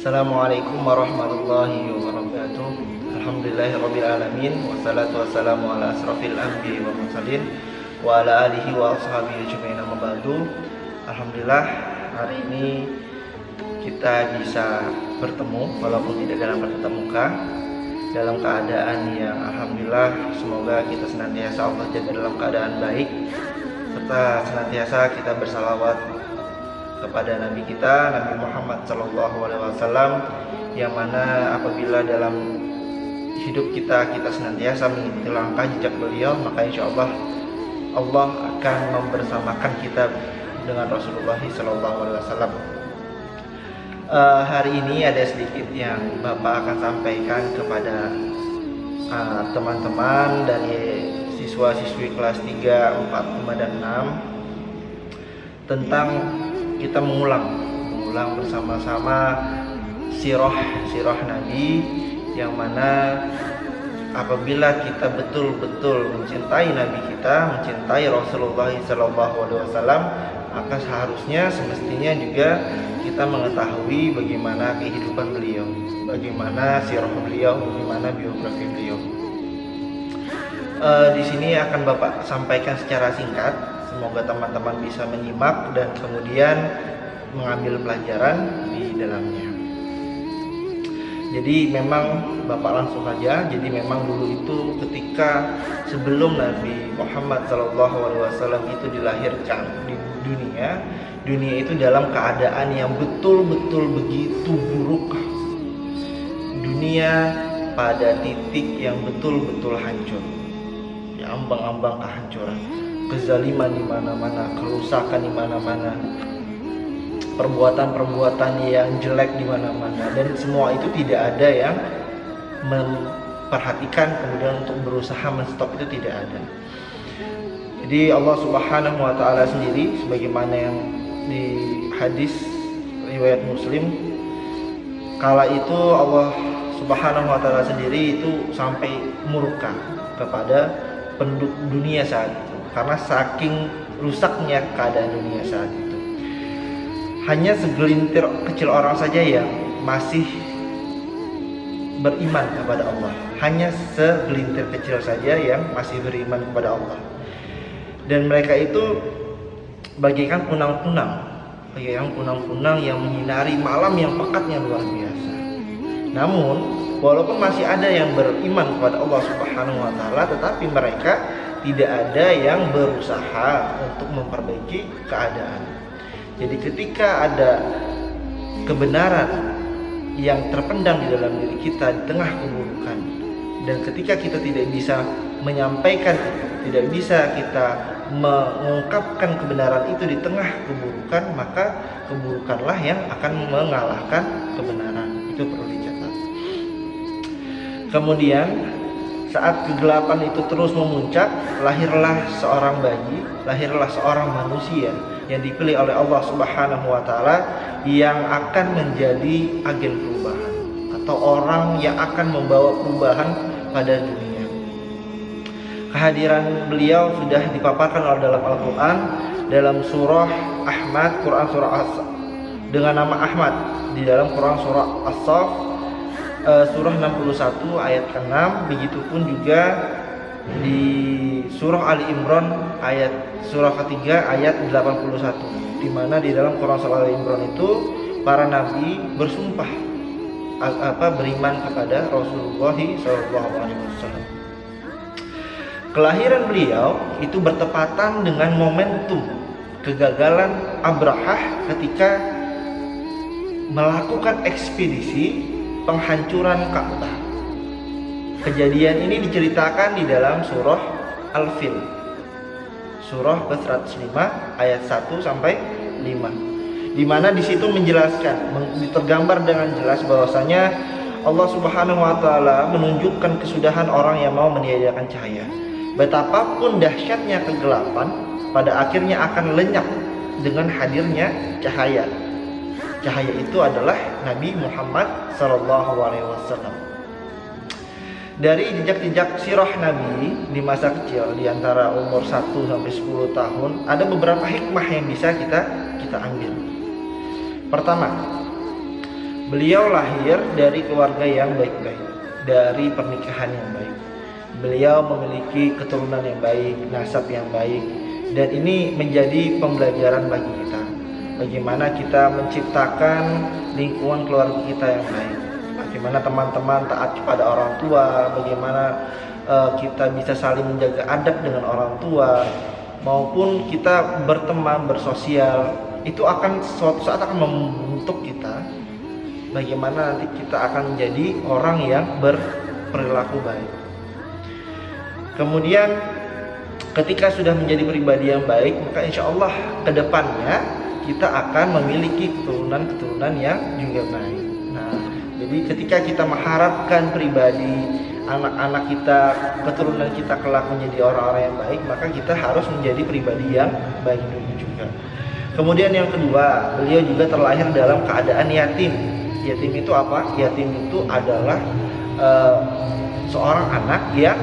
Assalamualaikum warahmatullahi wabarakatuh. Alhamdulillahirrabbilalamin. Wassalatu wassalamu ala asrafil anbiya wa mursalin wa ala alihi wa ashabihi ajma'in, amma ba'du. Alhamdulillah, hari ini kita bisa bertemu walaupun tidak dalam bertatap muka, dalam keadaan yang alhamdulillah semoga kita senantiasa Allah jaga dalam keadaan baik, serta senantiasa kita bersalawat kepada Nabi kita, Nabi Muhammad SAW, yang mana apabila dalam hidup kita senantiasa mengikuti langkah jejak beliau, maka insya Allah Allah akan membersamakan kita dengan Rasulullah SAW. Hari ini ada sedikit yang Bapak akan sampaikan kepada teman-teman dari siswa-siswi kelas 3, 4, 5, dan 6 tentang kita mengulang bersama-sama sirah Nabi, yang mana apabila kita betul-betul mencintai Nabi kita, mencintai Rasulullah SAW, maka seharusnya semestinya juga kita mengetahui bagaimana kehidupan beliau, bagaimana sirah beliau, bagaimana biografi beliau. Di sini akan Bapak sampaikan secara singkat. Semoga teman-teman bisa menyimak dan kemudian mengambil pelajaran di dalamnya. Jadi memang Bapak langsung saja. Jadi memang dulu itu ketika sebelum Nabi Muhammad SAW itu dilahirkan di dunia itu dalam keadaan yang betul-betul begitu buruk. Dunia pada titik yang betul-betul hancur, ya, ambang-ambang kehancuran. Kezaliman di mana-mana, kerusakan di mana-mana, perbuatan-perbuatan yang jelek di mana-mana, dan semua itu tidak ada yang memperhatikan kemudian untuk berusaha menstop, itu tidak ada. Jadi Allah Subhanahu wa taala sendiri, sebagaimana yang di hadis riwayat Muslim, kala itu Allah Subhanahu wa taala sendiri itu sampai murka kepada penduduk dunia saat itu, karena saking rusaknya keadaan dunia saat itu. Hanya segelintir kecil orang saja yang masih beriman kepada Allah. Hanya segelintir kecil saja yang masih beriman kepada Allah. Dan mereka itu bagaikan kunang-kunang yang menyinari malam yang pekatnya luar biasa. Namun walaupun masih ada yang beriman kepada Allah Subhanahu wa taala, tetapi mereka tidak ada yang berusaha untuk memperbaiki keadaan. Jadi ketika ada kebenaran yang terpendam di dalam diri kita di tengah keburukan, dan ketika kita tidak bisa menyampaikan itu, tidak bisa kita mengungkapkan kebenaran itu di tengah keburukan, maka keburukanlah yang akan mengalahkan kebenaran. Itu perlu dicatat. Kemudian saat kegelapan itu terus memuncak, lahirlah seorang bayi, lahirlah seorang manusia yang dipilih oleh Allah Subhanahu wa taala, yang akan menjadi agen perubahan atau orang yang akan membawa perubahan pada dunia. Kehadiran beliau sudah dipaparkan oleh dalam Al-Qur'an, dalam surah Ahmad, Quran surah dengan nama Ahmad, di dalam Quran surah As-Saff surah 61 ayat ke-6, begitupun juga di surah Ali Imran surah ketiga ayat 81, di mana di dalam Quran surah Ali Imran itu para nabi bersumpah beriman kepada Rasulullah SAW. Kelahiran beliau itu bertepatan dengan momentum kegagalan Abrahah ketika melakukan ekspedisi penghancuran Ka'bah. Kejadian ini diceritakan di dalam surah Al-Fil, surah ke-105 ayat 1 sampai 5, di mana di situ menjelaskan, tergambar dengan jelas bahwasanya Allah Subhanahu wa taala menunjukkan kesudahan orang yang mau meniadakan cahaya. Betapapun dahsyatnya kegelapan, pada akhirnya akan lenyap dengan hadirnya cahaya. Cahaya itu adalah Nabi Muhammad SAW. Dari jejak-jejak sirah Nabi di masa kecil, di antara umur 1 sampai 10 tahun, ada beberapa hikmah yang bisa kita ambil. Pertama, Beliau lahir dari keluarga yang baik-baik, dari pernikahan yang baik. Beliau memiliki keturunan yang baik, nasab yang baik, dan ini menjadi pembelajaran bagi kita. Bagaimana kita menciptakan lingkungan keluarga kita yang baik. Bagaimana teman-teman taat kepada orang tua, bagaimana kita bisa saling menjaga adab dengan orang tua, maupun kita berteman, bersosial, itu akan suatu saat akan membentuk kita bagaimana nanti kita akan menjadi orang yang berperilaku baik. Kemudian ketika sudah menjadi pribadi yang baik, maka insya Allah ke depannya kita akan memiliki keturunan-keturunan yang juga baik. Nah, jadi ketika kita mengharapkan pribadi anak-anak kita, keturunan kita kelak menjadi orang-orang yang baik, maka kita harus menjadi pribadi yang baik dulu juga. Kemudian yang kedua, beliau juga terlahir dalam keadaan yatim. Yatim itu apa? Yatim itu adalah seorang anak yang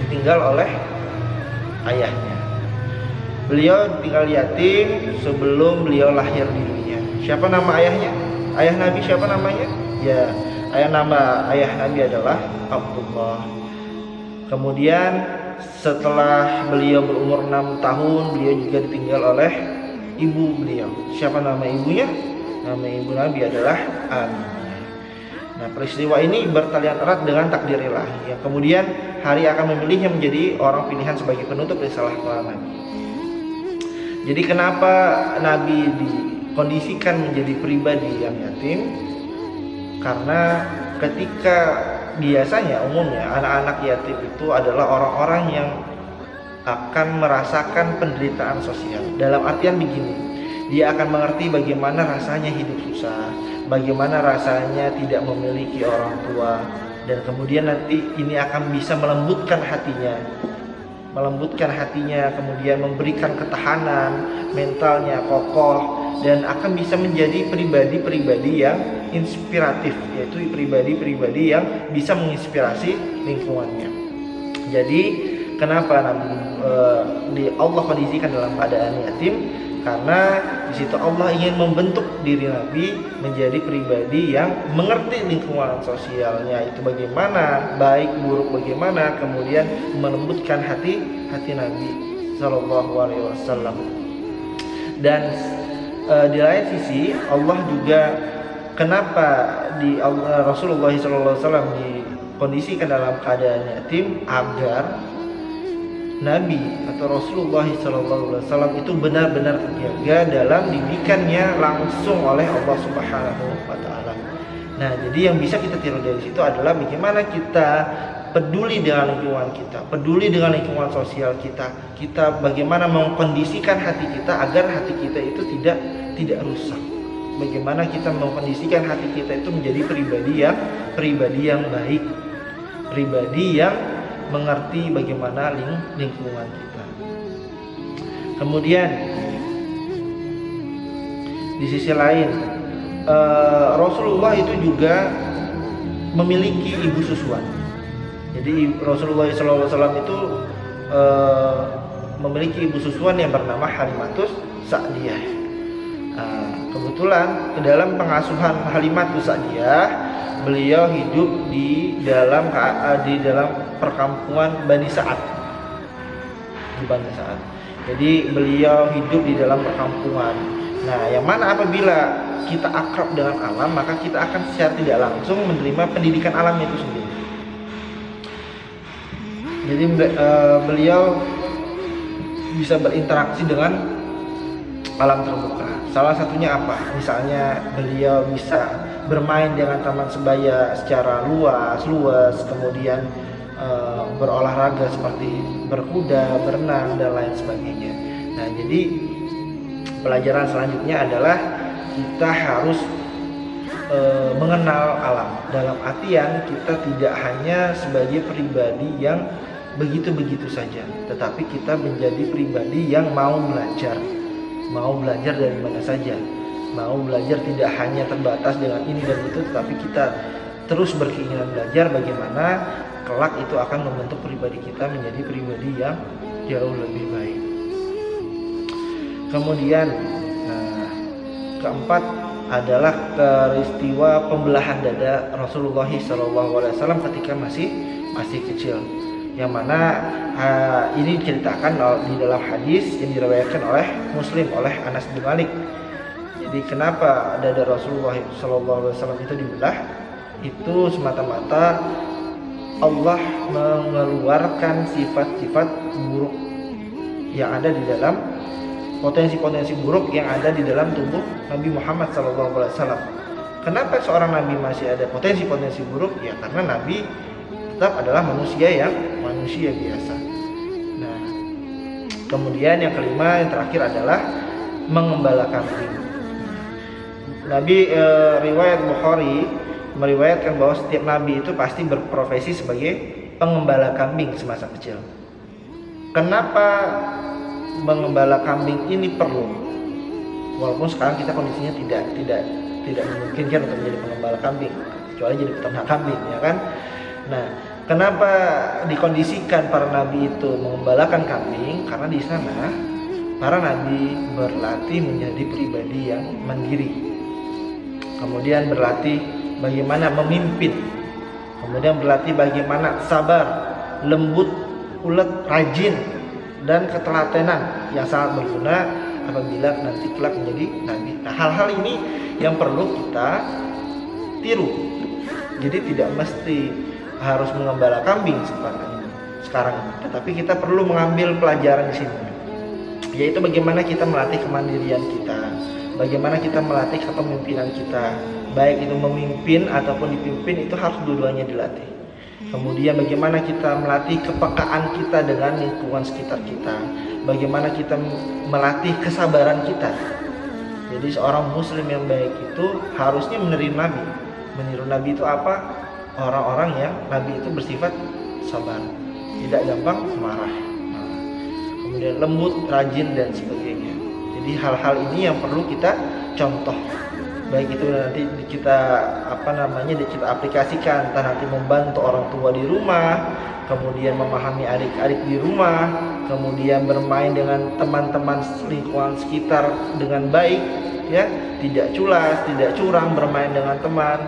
ditinggal oleh ayahnya. Beliau tinggal yatim sebelum beliau lahir di dunia. Siapa nama ayahnya? Ayah Nabi siapa namanya? Ya, nama ayah Nabi adalah Abdullah. Kemudian setelah beliau berumur 6 tahun, beliau juga ditinggal oleh ibu beliau. Siapa nama ibunya? Nama ibu Nabi adalah Aminah. Nah, peristiwa ini bertalian erat dengan takdir ilahi, yang kemudian hari akan memilihnya menjadi orang pilihan sebagai penutup risalah para nabi. Jadi kenapa Nabi dikondisikan menjadi pribadi yang yatim? Karena ketika biasanya umumnya anak-anak yatim itu adalah orang-orang yang akan merasakan penderitaan sosial. Dalam artian begini, dia akan mengerti bagaimana rasanya hidup susah, bagaimana rasanya tidak memiliki orang tua, dan kemudian nanti ini akan bisa melembutkan hatinya, kemudian memberikan ketahanan mentalnya kokoh, dan akan bisa menjadi pribadi-pribadi yang inspiratif, yaitu pribadi-pribadi yang bisa menginspirasi lingkungannya. Jadi kenapa Allah kondisikan dalam keadaan yatim? Karena di situ Allah ingin membentuk diri Nabi menjadi pribadi yang mengerti lingkungan sosialnya itu bagaimana, baik buruk bagaimana, kemudian melembutkan hati Nabi Shallallahu Alaihi Wasallam. Dan di lain sisi Allah juga kenapa Rasulullah Shallallahu Alaihi Wasallam dikondisikan dalam keadaan yatim, agar Nabi atau Rasulullah SAW itu benar-benar terjaga dalam didikannya langsung oleh Allah Subhanahu wa Ta'ala. Nah, jadi yang bisa kita tiru dari situ adalah bagaimana kita peduli dengan lingkungan kita, peduli dengan lingkungan sosial kita, bagaimana mengkondisikan hati kita agar hati kita itu tidak rusak. Bagaimana kita mengkondisikan hati kita itu menjadi pribadi yang baik, pribadi yang mengerti bagaimana lingkungan kita. Kemudian di sisi lain, Rasulullah itu juga memiliki ibu susuan. Jadi Rasulullah SAW itu memiliki ibu susuan yang bernama Halimatus Sa'diyah. Kebetulan ke dalam pengasuhan Halimatus Sa'diyah, beliau hidup di dalam perkampungan Bani Sa'ad. Jadi beliau hidup di dalam perkampungan. Nah, yang mana apabila kita akrab dengan alam, maka kita akan secara tidak langsung menerima pendidikan alam itu sendiri. Jadi beliau bisa berinteraksi dengan alam terbuka. Salah satunya apa? Misalnya beliau bisa bermain dengan taman sebaya secara luas, kemudian berolahraga seperti berkuda, berenang, dan lain sebagainya. Nah, jadi pelajaran selanjutnya adalah kita harus mengenal alam. Dalam artian kita tidak hanya sebagai pribadi yang begitu-begitu saja, tetapi kita menjadi pribadi yang mau belajar dari mana saja. Mau belajar tidak hanya terbatas dengan ini dan itu, tetapi kita terus berkeinginan belajar bagaimana kelak itu akan membentuk pribadi kita menjadi pribadi yang jauh lebih baik. Kemudian keempat adalah peristiwa pembelahan dada Rasulullah SAW ketika masih kecil, yang mana ini diceritakan di dalam hadis yang diriwayatkan oleh Muslim oleh Anas bin Malik. Jadi kenapa dada Rasulullah SAW itu dibelah? Itu semata-mata Allah mengeluarkan sifat-sifat buruk yang ada di dalam potensi-potensi buruk yang ada di dalam tubuh Nabi Muhammad SAW. Kenapa seorang Nabi masih ada potensi-potensi buruk? Ya karena Nabi tetap adalah manusia biasa. Nah, kemudian yang kelima, yang terakhir adalah mengembala kambing. Nabi riwayat Bukhari meriwayatkan bahwa setiap Nabi itu pasti berprofesi sebagai pengembala kambing semasa kecil. Kenapa mengembala kambing ini perlu? Walaupun sekarang kita kondisinya tidak memungkinkan untuk menjadi pengembala kambing, kecuali jadi peternak kambing, ya kan? Nah, kenapa dikondisikan para nabi itu mengembalakan kambing? Karena di sana para nabi berlatih menjadi pribadi yang mandiri, kemudian berlatih bagaimana memimpin, kemudian berlatih bagaimana sabar, lembut, ulet, rajin, dan ketelatenan yang sangat berguna apabila nanti kelak menjadi nabi. Nah, hal-hal ini yang perlu kita tiru. Jadi tidak mesti harus mengembala kambing sekarang ini, tetapi kita perlu mengambil pelajaran di sini, yaitu bagaimana kita melatih kemandirian kita, bagaimana kita melatih kepemimpinan kita, baik itu memimpin ataupun dipimpin, itu harus dua-duanya dilatih. Kemudian bagaimana kita melatih kepekaan kita dengan lingkungan sekitar kita, bagaimana kita melatih kesabaran kita. Jadi seorang muslim yang baik itu harusnya meniru Nabi. Meniru Nabi itu apa? Orang-orang yang Nabi itu bersifat sabar, tidak gampang marah, kemudian lembut, rajin, dan sebagainya. Jadi hal-hal ini yang perlu kita contoh, baik itu nanti kita kita aplikasikan, entah nanti membantu orang tua di rumah, kemudian memahami adik-adik di rumah, kemudian bermain dengan teman-teman lingkungan sekitar dengan baik, ya, tidak culas, tidak curang, bermain dengan teman,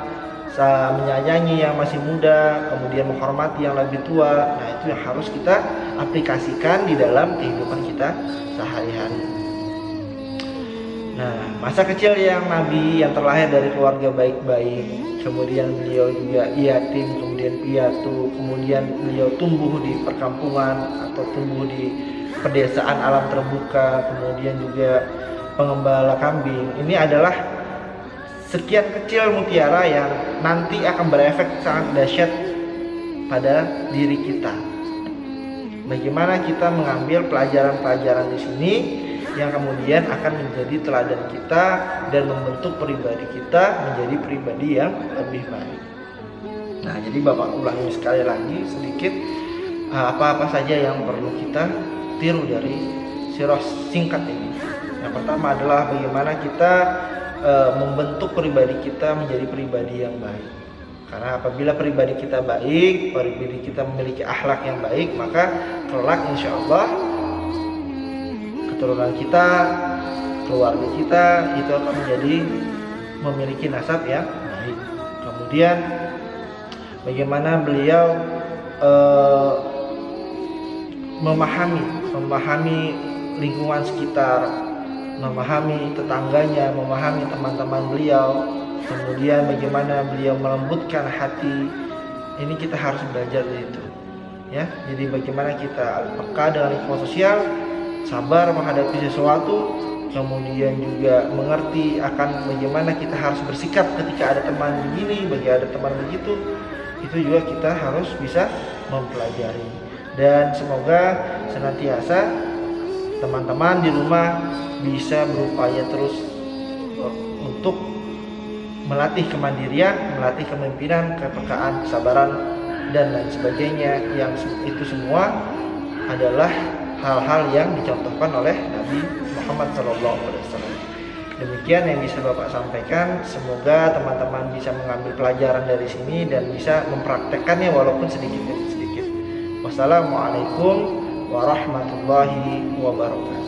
menyayangi yang masih muda, kemudian menghormati yang lebih tua. Nah, itu yang harus kita aplikasikan di dalam kehidupan kita sehari-hari. Nah, masa kecil yang Nabi yang terlahir dari keluarga baik-baik, kemudian beliau juga yatim, kemudian piatu, kemudian beliau tumbuh di perkampungan atau tumbuh di pedesaan alam terbuka, kemudian juga pengembala kambing. Ini adalah sekian kecil mutiara yang nanti akan berefek sangat dahsyat pada diri kita. Bagaimana kita mengambil pelajaran-pelajaran di sini yang kemudian akan menjadi teladan kita dan membentuk pribadi kita menjadi pribadi yang lebih baik. Nah, jadi Bapak ulangi sekali lagi sedikit apa-apa saja yang perlu kita tiru dari sirah singkat ini. Yang pertama adalah bagaimana kita membentuk pribadi kita menjadi pribadi yang baik. Karena apabila pribadi kita baik, pribadi kita memiliki akhlak yang baik, maka kelak insya Allah keturunan kita, keluarga kita itu akan menjadi memiliki nasab yang baik. Kemudian bagaimana beliau memahami lingkungan sekitar, memahami tetangganya, memahami teman-teman beliau, kemudian bagaimana beliau melembutkan hati. Ini kita harus belajar dari itu, ya. Jadi bagaimana kita peka dengan lingkungan sosial, sabar menghadapi sesuatu, kemudian juga mengerti akan bagaimana kita harus bersikap ketika ada teman begini, bagi ada teman begitu. Itu juga kita harus bisa mempelajari. Dan semoga senantiasa teman-teman di rumah bisa berupaya terus untuk melatih kemandirian, melatih kepemimpinan, kepekaan, kesabaran, dan lain sebagainya. Yang itu semua adalah hal-hal yang dicontohkan oleh Nabi Muhammad SAW. Demikian yang bisa Bapak sampaikan. Semoga teman-teman bisa mengambil pelajaran dari sini dan bisa mempraktekkannya walaupun sedikit demi sedikit. Wassalamualaikum warahmatullahi wabarakatuh.